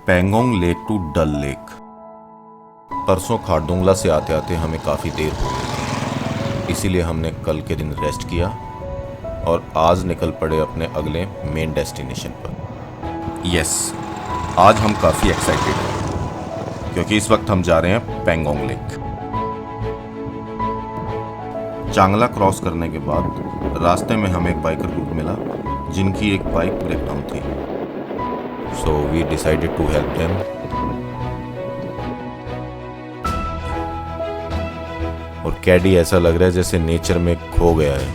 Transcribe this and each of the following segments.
Pangong lake to Dal lake. परसों खारदुंगला से आते आते हमें काफ़ी देर हो गई, इसीलिए हमने कल के दिन रेस्ट किया और आज निकल पड़े अपने अगले मेन डेस्टिनेशन पर। यस, आज हम काफ़ी एक्साइटेड हैं क्योंकि इस वक्त हम जा रहे हैं पैंगोंग लेक। चांगला क्रॉस करने के बाद रास्ते में हमें एक बाइकर ग्रुप मिला जिनकी एक बाइक ब्रेकडाउन थी, so we decided to help them. और कैडी ऐसा लग रहा है जैसे नेचर में खो गया है।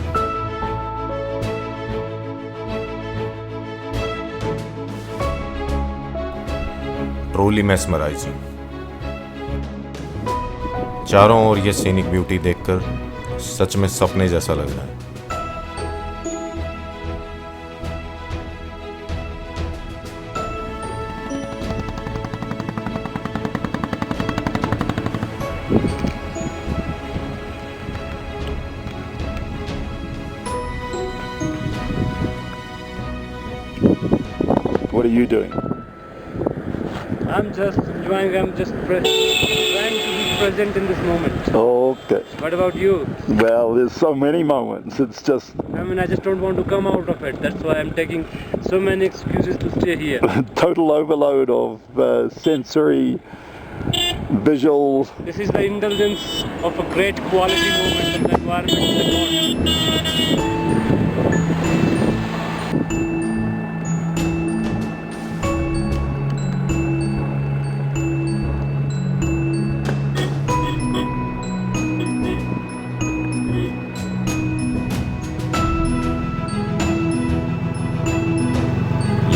Truly mesmerising. चारों ओर ये सीनिक ब्यूटी देखकर सच में सपने जैसा लग रहा है। What are you doing? I'm just enjoying. I'm just trying to be present in this moment. Okay. What about you? Well, there's so many moments. It's just I mean, I just don't want to come out of it. That's why I'm taking so many excuses to stay here. total overload of sensory, visual. This is the indulgence of a great quality moment of the environment.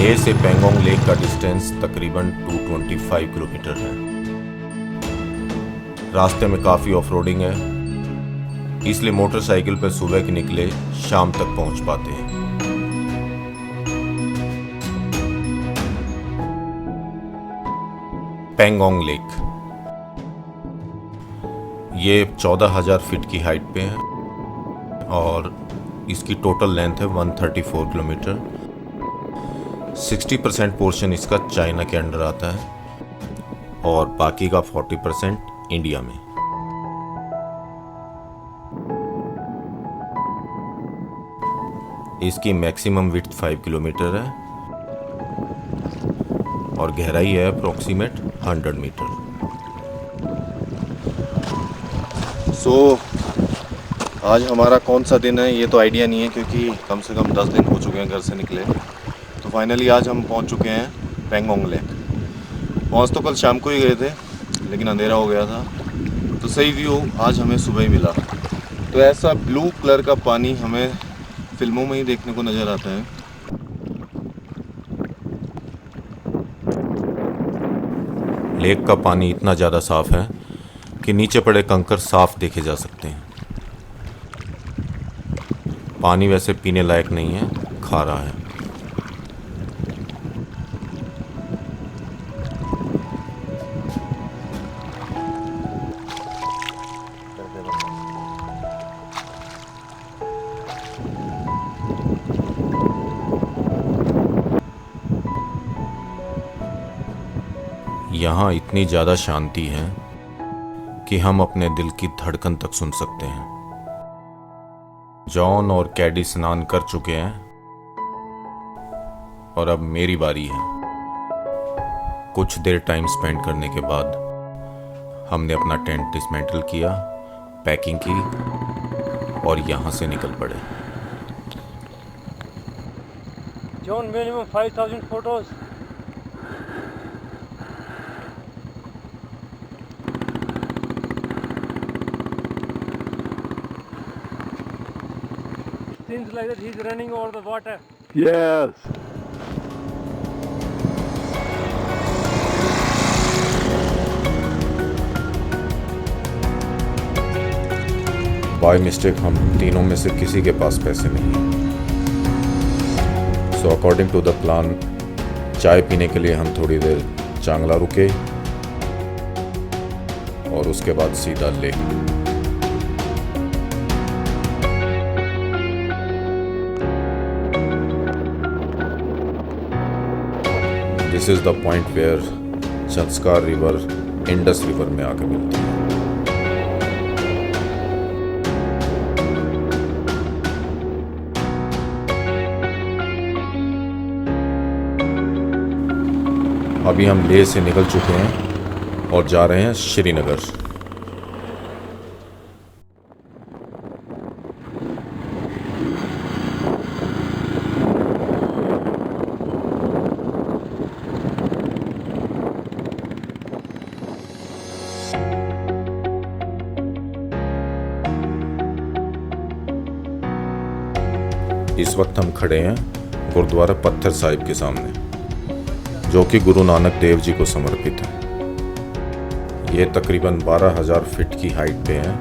Leh से Pangong lake का distance तकरीबन 225 kilometre है। रास्ते में काफ़ी off-roading है, इसलिए motorcycle पर सुबह के निकले शाम तक पहुंच पाते हैं। पैंगोंग लेक ये 14,000 फीट की हाइट पे है और इसकी टोटल लेंथ है 134 किलोमीटर। 60% पोर्शन इसका चाइना के अंडर आता है और बाकी का 40% इंडिया में। इसकी मैक्सिमम विड्थ 5 किलोमीटर है और गहराई है अप्रोक्सीमेट 100 मीटर। आज हमारा कौन सा दिन है ये तो आइडिया नहीं है क्योंकि कम से कम 10 दिन हो चुके हैं घर से निकले। तो फाइनली आज हम पहुंच चुके हैं पैंगोंग लेक। पहुंच तो कल शाम को ही गए थे लेकिन अंधेरा हो गया था, तो सही व्यू आज हमें सुबह ही मिला। तो ऐसा ब्लू कलर का पानी हमें फिल्मों में ही देखने को नज़र आता है। लेक का पानी इतना ज़्यादा साफ है कि नीचे पड़े कंकर साफ देखे जा सकते हैं। पानी वैसे पीने लायक नहीं है, खारा है। यहाँ इतनी ज़्यादा शांति है कि हम अपने दिल की धड़कन तक सुन सकते हैं। जॉन और कैडी स्नान कर चुके हैं और अब मेरी बारी है। कुछ देर टाइम स्पेंड करने के बाद हमने अपना टेंट डिसमेंटल किया, पैकिंग की और यहाँ से निकल पड़े। John, minimum 5,000 photos. Seems like that he's running over the water. Yes. By mistake हम तीनों में से किसी के पास पैसे नहीं हैं। So according to the plan चाय पीने के लिए हम थोड़ी देर चांगला रुके और उसके बाद सीधा lake. This is the point where संस्कार रिवर इंडस रिवर में आके मिलती है। अभी हम लेह से निकल चुके हैं और जा रहे हैं श्रीनगर। इस वक्त हम खड़े हैं गुरुद्वारा पत्थर साहिब के सामने, जो कि गुरु नानक देव जी को समर्पित है। ये तकरीबन 12,000 फीट की हाइट पे है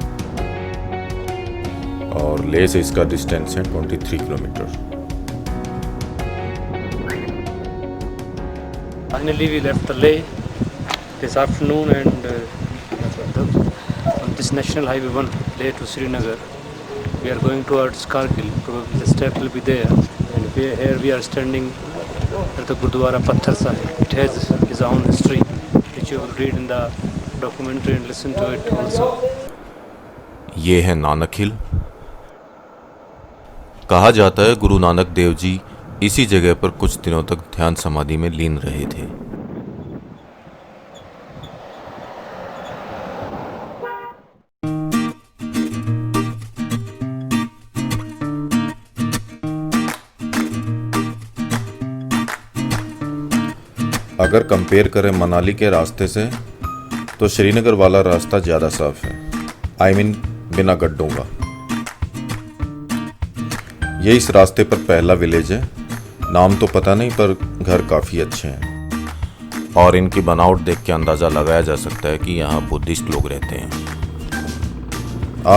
और लेह से इसका डिस्टेंस है 23 kilometre. Finally, we left the Leh this afternoon, and on this national highway 1, Leh to Srinagar, we are going towards Kargil. Probably the step will be there, and here we are standing at the Gurdwara Patthar Sahib. It has its own history, which you will read in the documentary and listen to it also. ये है नानक हिल। कहा जाता है गुरु नानक देव जी इसी जगह पर कुछ दिनों तक ध्यान समाधि में लीन रहे थे। अगर कंपेयर करें मनाली के रास्ते से तो श्रीनगर वाला रास्ता ज़्यादा साफ है, I mean बिना गड्ढों का। ये इस रास्ते पर पहला विलेज है, नाम तो पता नहीं पर घर काफ़ी अच्छे हैं और इनकी बनावट देख के अंदाज़ा लगाया जा सकता है कि यहाँ बुद्धिस्ट लोग रहते हैं।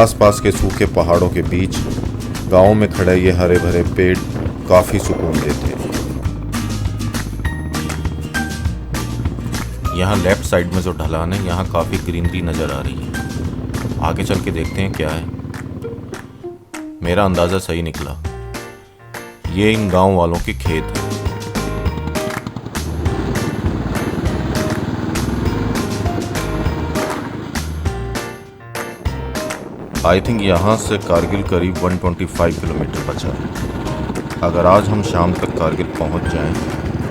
आसपास के सूखे पहाड़ों के बीच गाँव में खड़े ये हरे भरे पेड़ काफ़ी सुकून देते हैं। यहाँ लेफ्ट साइड में जो ढलान है, यहाँ काफ़ी ग्रीनरी नज़र आ रही है। आगे चल के देखते हैं क्या है। मेरा अंदाज़ा सही निकला, ये इन गांव वालों के खेत है। आई थिंक यहाँ से कारगिल करीब 125 किलोमीटर बचा है। अगर आज हम शाम तक कारगिल पहुँच जाएं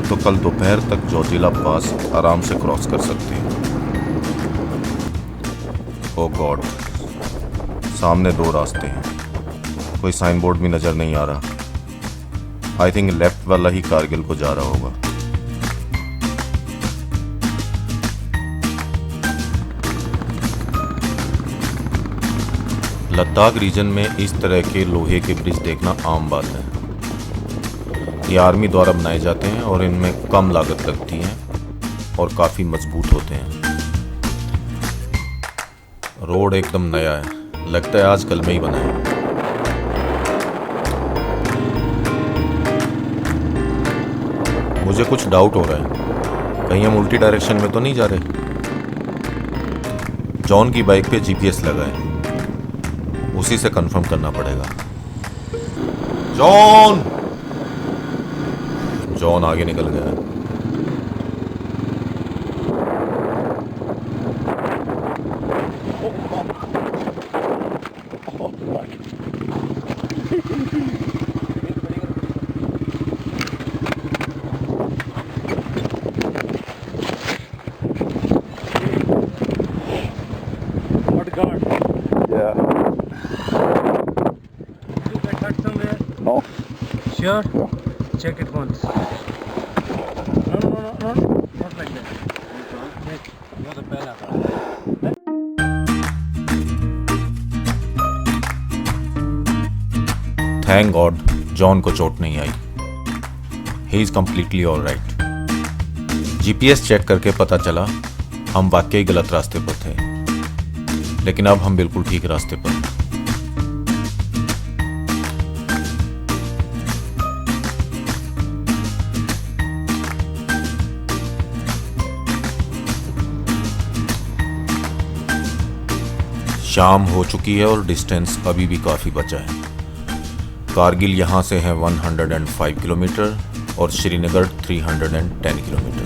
तो कल दोपहर तक जोजिला पास आराम से क्रॉस कर सकते हैं। ओह गॉड, सामने दो रास्ते हैं, कोई साइन बोर्ड भी नज़र नहीं आ रहा। आई थिंक लेफ्ट वाला ही कारगिल को जा रहा होगा। लद्दाख रीजन में इस तरह के लोहे के ब्रिज देखना आम बात है। ये आर्मी द्वारा बनाए जाते हैं और इनमें कम लागत लगती है और काफ़ी मजबूत होते हैं। रोड एकदम नया है, लगता है आज कल में ही बना है। मुझे कुछ डाउट हो रहा है, कहीं हम उल्टी डायरेक्शन में तो नहीं जा रहे। जॉन की बाइक पे जीपीएस लगा है, उसी से कंफर्म करना पड़ेगा। जॉन आगे निकल गया है। What guard? Yeah. You get hurt somewhere? No? Sure? Yeah. Check it once. No, not like that. You're the pehla guard. Thank God John को चोट नहीं आई। He is completely alright. GPS check करके पता चला हम वाकई गलत रास्ते पर थे, लेकिन अब हम बिल्कुल ठीक रास्ते पर हैं। शाम हो चुकी है और डिस्टेंस अभी भी काफ़ी बचा है। कारगिल यहाँ से है 105 किलोमीटर और श्रीनगर 310 किलोमीटर।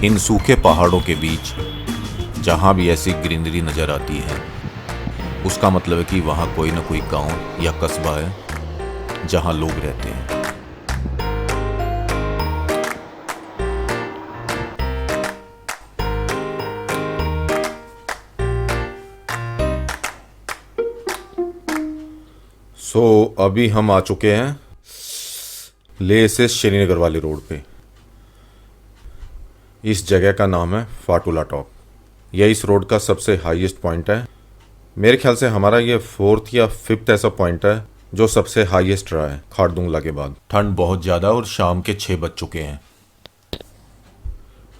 इन सूखे पहाड़ों के बीच जहाँ भी ऐसी ग्रीनरी नज़र आती है उसका मतलब है कि वहाँ कोई ना कोई गांव या कस्बा है जहाँ लोग रहते हैं। अभी हम आ चुके हैं लेह से श्रीनगर वाले रोड पे। इस जगह का नाम है फाटुला टॉप। यह इस रोड का सबसे हाईएस्ट पॉइंट है। मेरे ख्याल से हमारा ये 4th या 5th ऐसा पॉइंट है जो सबसे हाईएस्ट रहा है खारदुंगला के बाद। ठंड बहुत ज़्यादा और शाम के 6 बज चुके हैं।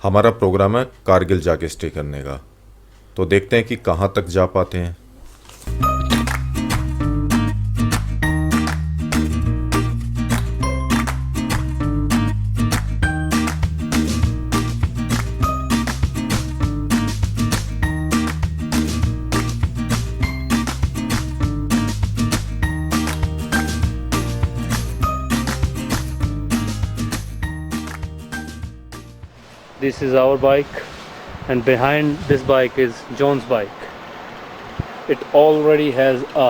हमारा प्रोग्राम है कारगिल जाके स्टे करने का, तो देखते हैं कि कहाँ तक जा पाते हैं। This is our bike, and behind this bike is John's bike. It already has a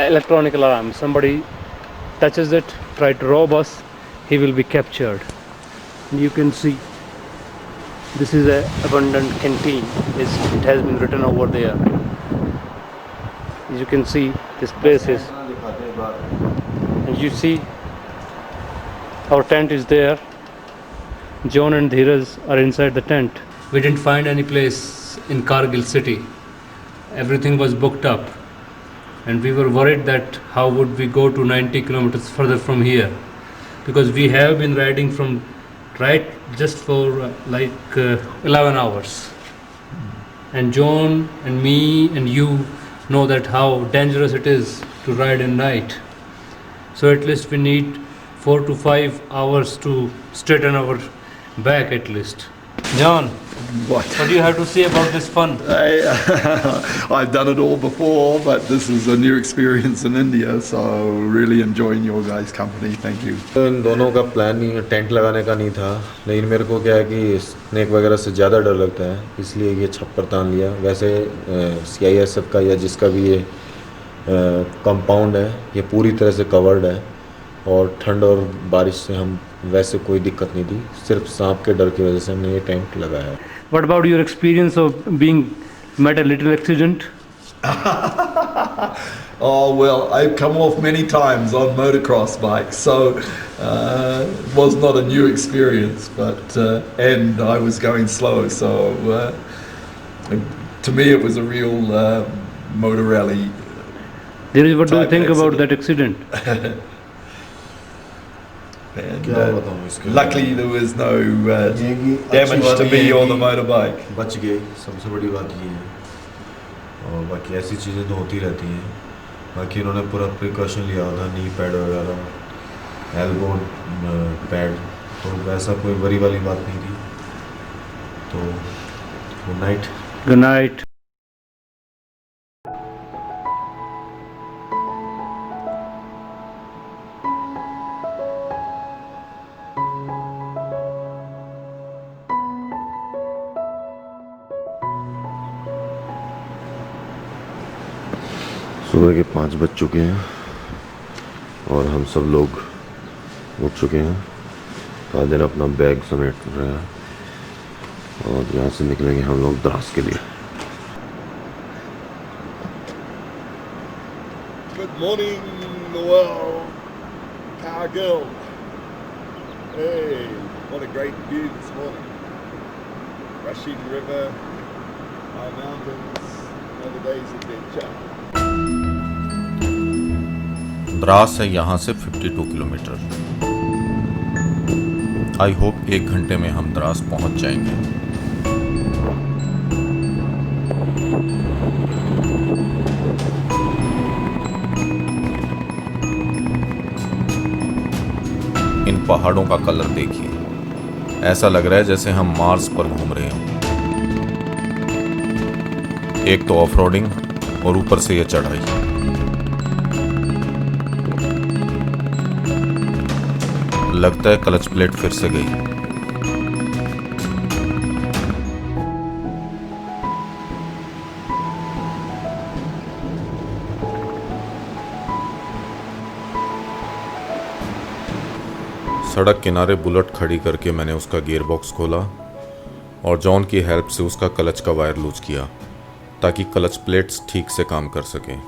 electronic alarm. Somebody touches it, try to rob us, he will be captured. You can see this is a abandoned canteen. It has been written over there. As you can see, this place is, and you see our tent is there. John and Dheeraj are inside the tent. We didn't find any place in Kargil city. Everything was booked up, and we were worried that how would we go to 90 kilometers further from here, because we have been riding from just for 11 hours. And John and me and you know that how dangerous it is to ride at night. So at least we need 4 to 5 hours to straighten our back at least. John, what do you have to say about this fun? I've done it all before, but this is a new experience in India, so really enjoying your guys' company. Thank you. तो इन दोनों का plan नहीं, tent लगाने का नहीं था, लेकिन मेरे को क्या है कि स्नेक वगैरह से ज़्यादा डर लगता है, इसलिए ये छप्पर तान लिया। वैसे CISF का या जिसका भी ये कंपाउंड है ये पूरी तरह से कवर्ड है, और ठंड और बारिश से हम वैसे कोई दिक्कत नहीं थी, सिर्फ सांप के डर की वजह से हमने ये टेंट लगाया है। What about your experience of being met a little accident? Oh, well, I've come off many times on motocross bikes, so it was not a new experience, but and I was going slow, so to me it was a real motor rally. Dheeraj, what do you Type think about accident. that accident? And luckily there was no damage to me or the motorbike. बच गए, सबसे बड़ी बात ये है। और बाकी ऐसी चीज़ें तो होती रहती हैं। बाकी इन्होंने पूरा प्रिकॉशन लिया था, नी पैड वगैरह, एल्बो पैड, तो वैसा कोई बड़ी वाली बात नहीं थी। तो गुड नाइट। Good night. सुबह के 5 बज चुके हैं और हम सब लोग उठ चुके हैं। कादिर अपना बैग समेट रहा है और यहाँ से निकलेंगे हम लोग द्रास के लिए। Good morning, Noel. Cargill. Hey, what a great view this morning. Rushing river, high mountains, another day's adventure. Dras है यहाँ से 52 किलोमीटर। आई होप 1 घंटे में हम द्रास पहुँच जाएंगे। इन पहाड़ों का कलर देखिए, ऐसा लग रहा है जैसे हम मार्स पर घूम रहे हों। एक तो ऑफ रोडिंग और ऊपर से ये चढ़ाई। लगता है क्लच प्लेट फिर से गई। सड़क किनारे बुलेट खड़ी करके मैंने उसका गियर बॉक्स खोला और जॉन की हेल्प से उसका क्लच का वायर लूज किया ताकि क्लच प्लेट्स ठीक से काम कर सकें।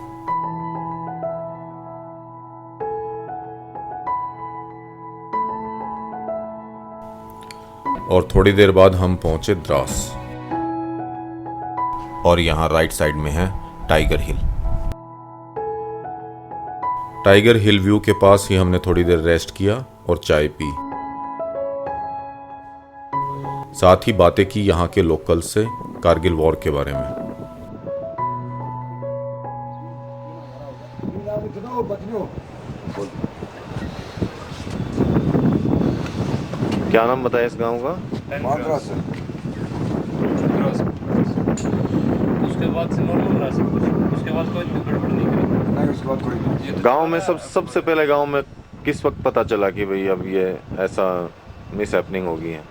और थोड़ी देर बाद हम पहुंचे द्रास और यहाँ राइट साइड में है टाइगर हिल। टाइगर हिल व्यू के पास ही हमने थोड़ी देर रेस्ट किया और चाय पी, साथ ही बातें की यहाँ के लोकल से कारगिल वॉर के बारे में। क्या नाम बताया इस गांव का? उसके बाद से नॉर्मल रहा सब कुछ, उसके बाद कोई गड़बड़ नहीं करी। उसके बाद कोई गांव में सबसे पहले गांव में किस वक्त पता चला कि भाई अब ये ऐसा मिस हैपनिंग हो गई है?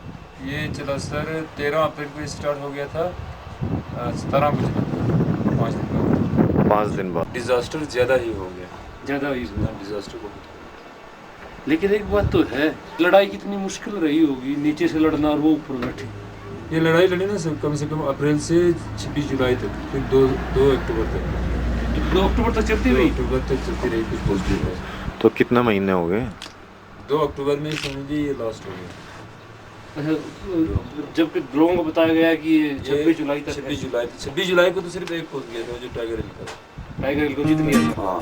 ये चला सर 13 अप्रैल को स्टार्ट हो गया था, 17 को चला 5 दिन बाद। 5 दिन बाद डिजास्टर ज़्यादा ही हो गया, ज़्यादा हुई डिजास्टर बहुत। लेकिन एक बात तो है, लड़ाई कितनी मुश्किल रही होगी, नीचे से लड़ना और वो ऊपर बैठे। ये लड़ाई लड़ी ना सर कम से कम अप्रैल से 26 जुलाई तक, फिर 2 अक्टूबर तक। 2 अक्टूबर तक चलती 2 रही। अक्टूबर तक चलती रही कुछ पॉजिटिव है। तो कितने महीने हो गए? 2 अक्टूबर में समझिए ये लास्ट हो गया। अच्छा, जबकि लोगों को बताया गया कि 26 जुलाई तक। 26 जुलाई को तो सिर्फ एक पहुंच गया था जो टाइगर हिल का। टाइगर हिल को जितनी है। हाँ।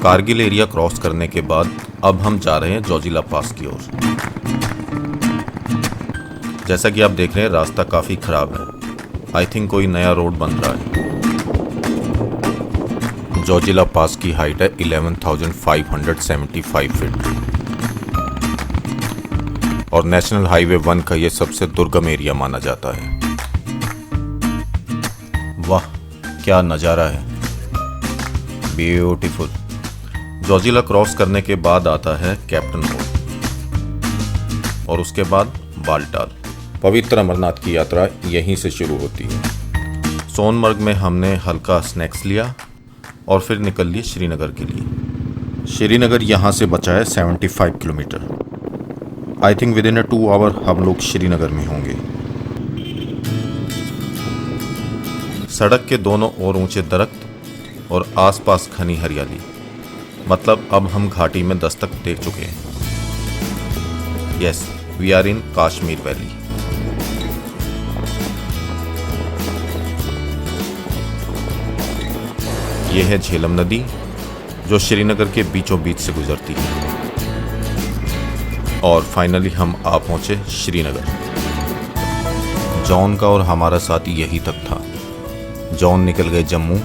कारगिल एरिया क्रॉस करने के बाद अब हम जा रहे हैं जोजिला पास की ओर। जैसा कि आप देख रहे हैं रास्ता काफी खराब है। आई थिंक कोई नया रोड बन रहा है। जोजिला पास की हाइट है 11,575 फीट और नेशनल हाईवे 1 का यह सबसे दुर्गम एरिया माना जाता है। वाह क्या नज़ारा है, ब्यूटीफुल। जोजिला क्रॉस करने के बाद आता है कैप्टन मोड और उसके बाद बालटाल। पवित्र अमरनाथ की यात्रा यहीं से शुरू होती है। सोनमर्ग में हमने हल्का स्नैक्स लिया और फिर निकल लिए श्रीनगर के लिए। श्रीनगर यहाँ से बचा है 75 kilometre. I think within 2 hour हम लोग श्रीनगर में होंगे। सड़क के दोनों ओर ऊंचे दरख्त और आसपास घनी हरियाली, मतलब अब हम घाटी में दस्तक दे चुके हैं। Yes, we are in Kashmir valley. यह है झेलम नदी जो श्रीनगर के बीचों बीच से गुजरती है। और फाइनली हम आ पहुंचे श्रीनगर। जॉन का और हमारा साथी यहीं तक था। जॉन निकल गए जम्मू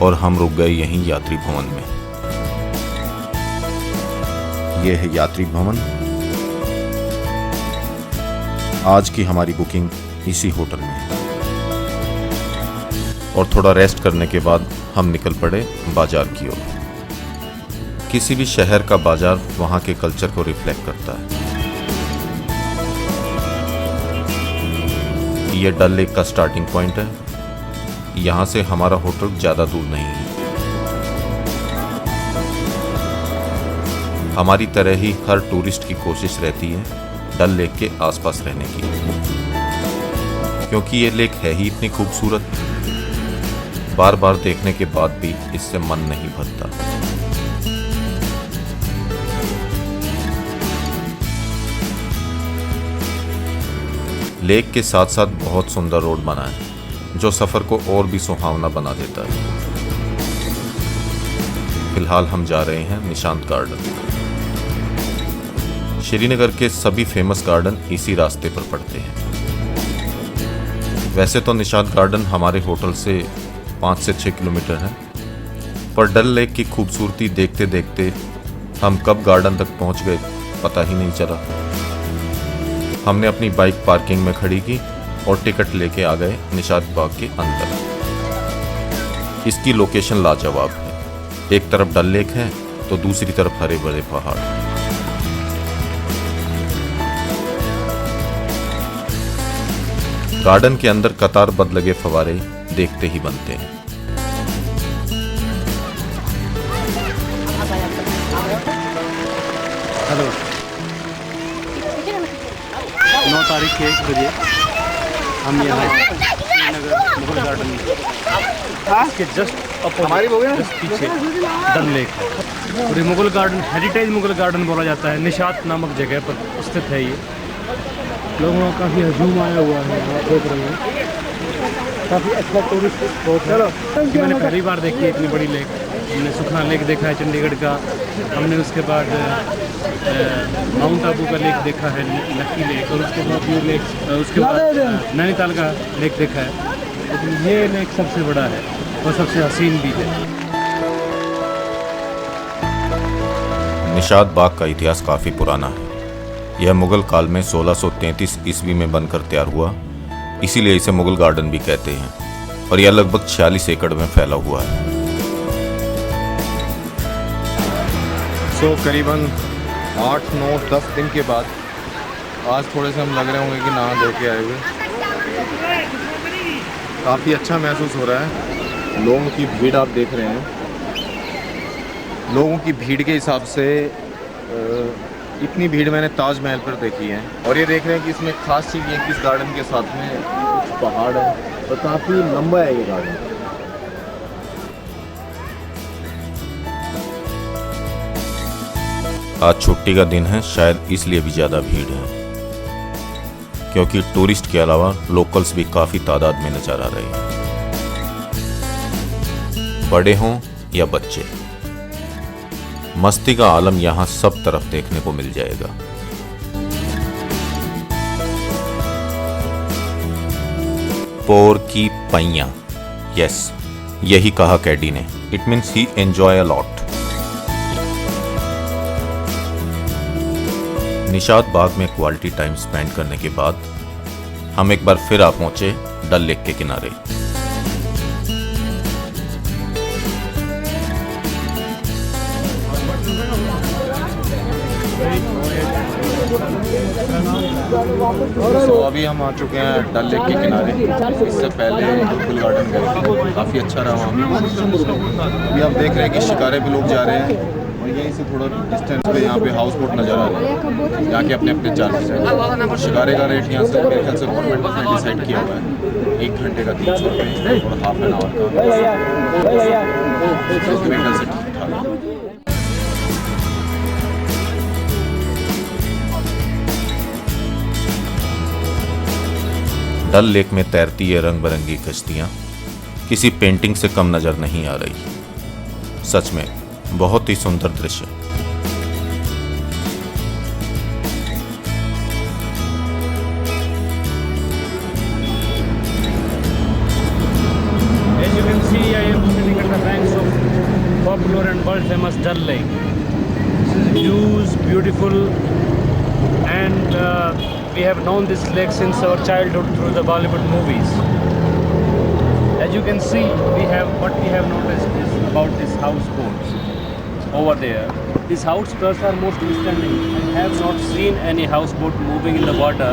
और हम रुक गए यहीं यात्री भवन में। यह है यात्री भवन। आज की हमारी बुकिंग इसी होटल में है। और थोड़ा रेस्ट करने के बाद हम निकल पड़े बाजार की ओर। किसी भी शहर का बाजार वहां के कल्चर को रिफ्लेक्ट करता है। ये डल लेक का स्टार्टिंग पॉइंट है। यहाँ से हमारा होटल ज़्यादा दूर नहीं है। हमारी तरह ही हर टूरिस्ट की कोशिश रहती है डल लेक के आसपास रहने की, क्योंकि ये लेक है ही इतनी खूबसूरत। बार बार देखने के बाद भी इससे मन नहीं भरता। लेक के साथ साथ बहुत सुंदर रोड बना है जो सफर को और भी सुहावना बना देता है। फिलहाल हम जा रहे हैं निशांत गार्डन। श्रीनगर के सभी फेमस गार्डन इसी रास्ते पर पड़ते हैं। वैसे तो निशांत गार्डन हमारे होटल से 5 से 6 किलोमीटर है, पर डल लेक की खूबसूरती देखते देखते हम कब गार्डन तक पहुंच गए पता ही नहीं चला। हमने अपनी बाइक पार्किंग में खड़ी की और टिकट लेके आ गए निशात बाग के अंदर। इसकी लोकेशन लाजवाब है। एक तरफ डल लेक है तो दूसरी तरफ हरे भरे पहाड़। गार्डन के अंदर कतारबद्ध लगे फव्वारे देखते ही बनते हैं। 9 तारीख के 1 बजे हम यहाँ श्रीनगर मुगल गार्डन के जस्ट जस्ट पीछे डल लेक है। और ये Mughal garden heritage Mughal garden बोला जाता है। निशात नामक जगह पर स्थित है ये। लोगों का काफ़ी हजूम आया हुआ है, आप देख रहे हैं। काफ़ी अच्छा टूरिस्ट स्पॉट है। मैंने पहली बार देखी है इतनी बड़ी लेक। हमने सुखना लेक देखा है चंडीगढ़ का, हमने उसके बाद माउंट आबू का लेक देखा है, लक्की लेक, और उसके बाद ये लेक, उसके बाद नैनीताल का लेक देखा है। लेकिन ये लेक सबसे बड़ा है और सबसे हसीन भी है। निशात बाग का इतिहास काफ़ी पुराना है। यह मुगल काल में 1633 ईस्वी में बनकर तैयार हुआ, इसीलिए इसे मुगल गार्डन भी कहते हैं। और यह लगभग 46 एकड़ में फैला हुआ है। करीबन 8, 9, 10 दिन के बाद आज थोड़े से हम लग रहे होंगे कि नहा धो के आए हुए। काफ़ी अच्छा महसूस हो रहा है। लोगों की भीड़ आप देख रहे हैं। लोगों की भीड़ के हिसाब से इतनी भीड़ मैंने ताजमहल पर देखी है। और ये देख रहे हैं कि इसमें खास चीज़ ये है कि इस गार्डन के साथ में कुछ पहाड़ है और काफ़ी लंबा है ये गार्डन। आज छुट्टी का दिन है, शायद इसलिए भी ज़्यादा भीड़ है, क्योंकि टूरिस्ट के अलावा लोकल्स भी काफ़ी तादाद में नजर आ रहे हैं। बड़े हों या बच्चे, मस्ती का आलम यहाँ सब तरफ देखने को मिल जाएगा। पोर की पैया, यस, यही कहा कैडी ने। It means he enjoy a lot. Nishat Bagh में क्वालिटी टाइम स्पेंड करने के बाद हम एक बार फिर आ पहुंचे डल लेक के किनारे। तो अभी हम आ चुके हैं डल लेक के किनारे। इससे पहले मुगल गार्डन गए, काफ़ी अच्छा रहा वहाँ पे। अभी आप देख रहे हैं कि शिकारे पे लोग जा रहे हैं और यहीं से थोड़ा डिस्टेंस पे यहाँ पे हाउस बोट नज़र आ रहा है। यहाँ के अपने अपने चार्जेस हैं। शिकारे का रेट यहाँ से मेरे ख्याल से गवर्नमेंट ने डिसाइड किया हुआ है। 1 घंटे का 300 रुपये और हाफ एन आवर का 1 घंटे से ठीक ठाक। डल लेक में तैरती ये रंग बिरंगी कश्तियाँ किसी पेंटिंग से कम नज़र नहीं आ रही। सच में बहुत ही सुंदर दृश्य। As you can see, I am sitting at the banks of popular and world famous Dal Lake. This is huge, beautiful, and we have known this lake since our childhood through the Bollywood movies. As you can see, what we have noticed is about these houseboats over there. These houseboats are mostly standing. I have not seen any houseboat moving in the water.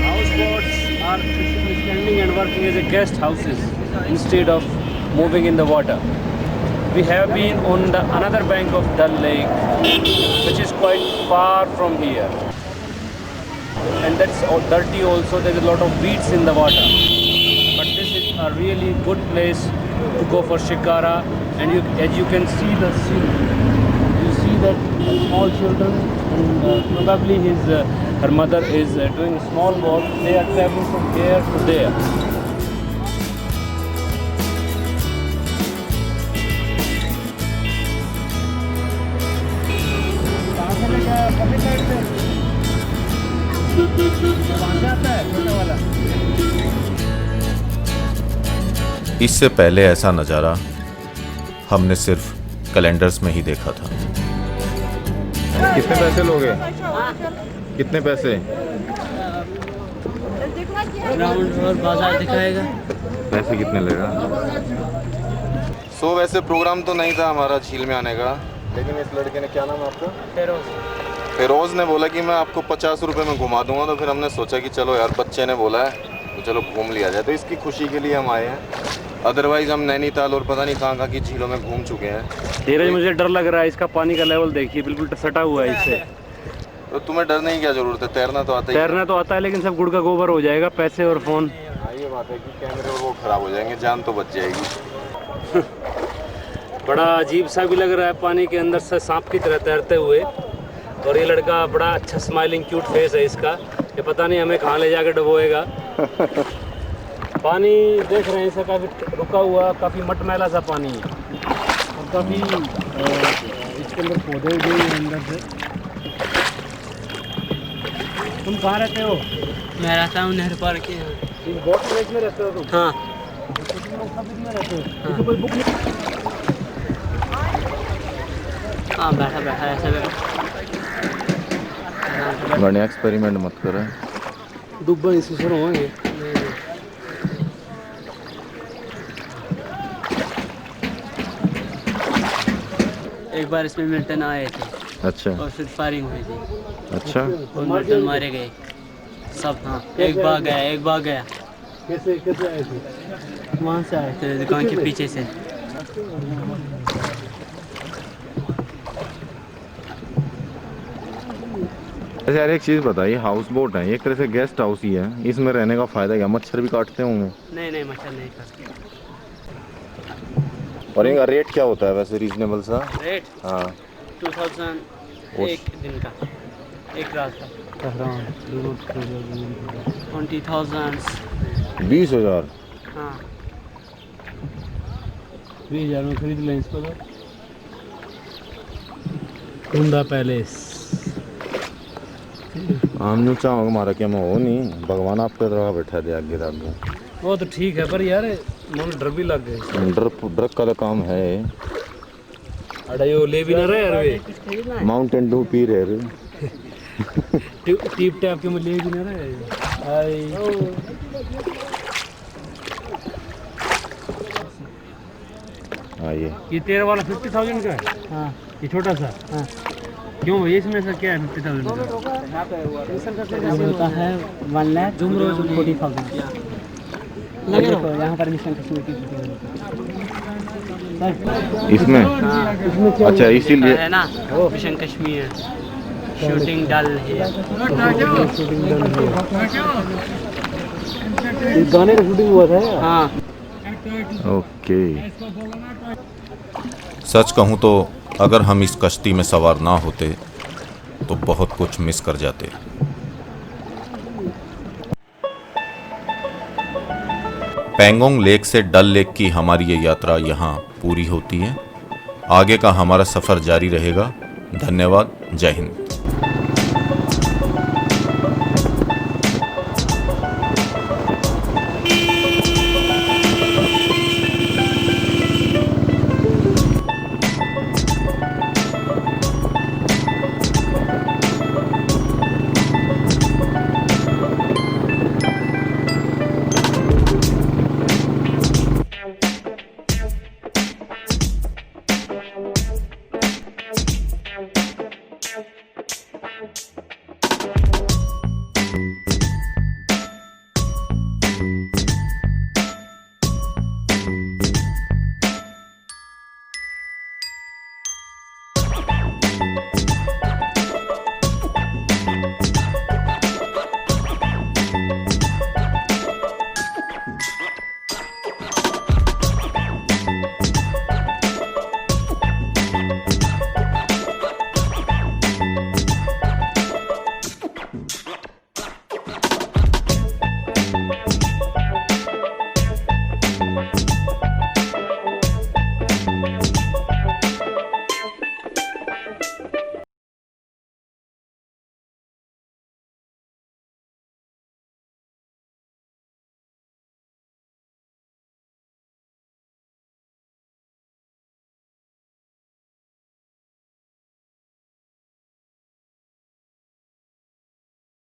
Houseboats are basically standing and working as a guest houses instead of moving in the water. We have been on the another bank of Dal Lake, which is quite far from here. And that's all dirty also. There's a lot of weeds in the water. But this is a really good place to go for shikara. And as you can see the scene, you see that small children, and probably her mother is doing small walk. They are traveling from here to there. इससे पहले ऐसा नज़ारा हमने सिर्फ calendars में ही देखा था। कितने पैसे लोगे? कितने पैसे? और बाजार दिखाएगा। पैसे कितने लेगा? वैसे प्रोग्राम तो नहीं था हमारा झील में आने का, लेकिन इस लड़के ने, क्या नाम है आपका? फिरोज़ ने बोला कि मैं आपको 50 रुपये में घुमा दूंगा। तो फिर हमने सोचा कि चलो यार, बच्चे ने बोला है तो चलो घूम लिया जाए। तो इसकी खुशी के लिए हम आए हैं। अदरवाइज़ हम नैनीताल और पता नहीं कहाँ की झीलों में घूम चुके हैं। धीरज, मुझे डर लग रहा है। इसका पानी का लेवल देखिए, बिल्कुल सटा हुआ है इससे। तो तुम्हें डरने की क्या जरूरत है, तैरना तो आता ही है। तैरना तो आता है लेकिन सब गुड़ का गोबर हो जाएगा, पैसे और फ़ोन। हाँ, ये बात है कि कैमरे और वो खराब हो जाएंगे, जान तो बच जाएगी। बड़ा अजीब सा भी लग रहा है पानी के अंदर से सांप की तरह तैरते हुए। और ये लड़का बड़ा अच्छा स्माइलिंग क्यूट फेस है इसका, ये पता नहीं हमें कहाँ ले जाकर डुबोएगा। पानी देख रहे हैं इसे काफ़ी रुका हुआ, काफ़ी मटमैला सा पानी है और काफ़ी इसके अंदर पौधे उगे हुए अंदर से। तुम कहाँ रहते हो? मैं रहता हूँ नेहरू पार्क के यहाँ। इस बोट प्लेस में रहते हो तुम? हाँ तुम लोग सब इसमें रहते हो? इसे कोई बुक नहीं? हाँ बैठा बैठा ऐसे बैठा। बढ़िया एक्सपेरिमेंट मत करो। डूबा इससे शुरू होंगे। एक बार इसमें मिल्टन आए थे अच्छा और फिर फायरिंग हुई थी अच्छा। और मिल्टन मारे गए सब। हाँ एक भाग गया, एक भाग गया। कैसे कैसे आए थे? वहाँ से आए थे दुकान के पीछे से। ऐसे यार एक चीज़ बताइए, हाउस बोट है, एक तरह से गेस्ट हाउस ही है, इसमें रहने का फ़ायदा क्या? मच्छर भी काटते होंगे। नहीं नहीं मच्छर नहीं खाते। और इनका रेट क्या होता है वैसे, रीजनेबल सा? रेट हाँ 2000 एक दिन का, एक रात का। 20,000। 20,000। हाँ 20,000 में खरीद लें इसको तो। कुंदा पैलेस। हम नु चाहोगे हमारा क्या मैं हो नहीं, भगवान आपके तरह बैठा दे आगे आगे। वो तो ठीक है पर यार मन डर भी लग गए। डर डर का तो काम है। अरे यो ले भी ना रहे यार वे माउंटेन डू पी रहे रे। टीप टैप के में ले भी ना रहे। हाय ये तेरा वाला 50,000 का है? हाँ ये छोटा सा? हाँ। क्यों ये इसमें से क्या है 50,000 का? होता है 1,40,000। देखो यहाँ पर मिशन कश्मीर की इसमें अच्छा इसीलिए है ना मिशन कश्मीर शूटिंग डल है। इस गाने का शूटिंग हुआ था यार? हाँ ओके। सच कहूँ तो अगर हम इस कश्ती में सवार ना होते तो बहुत कुछ मिस कर जाते। पैंगोंग लेक से डल लेक की हमारी ये यात्रा यहाँ पूरी होती है। आगे का हमारा सफ़र जारी रहेगा। धन्यवाद। जय हिंद।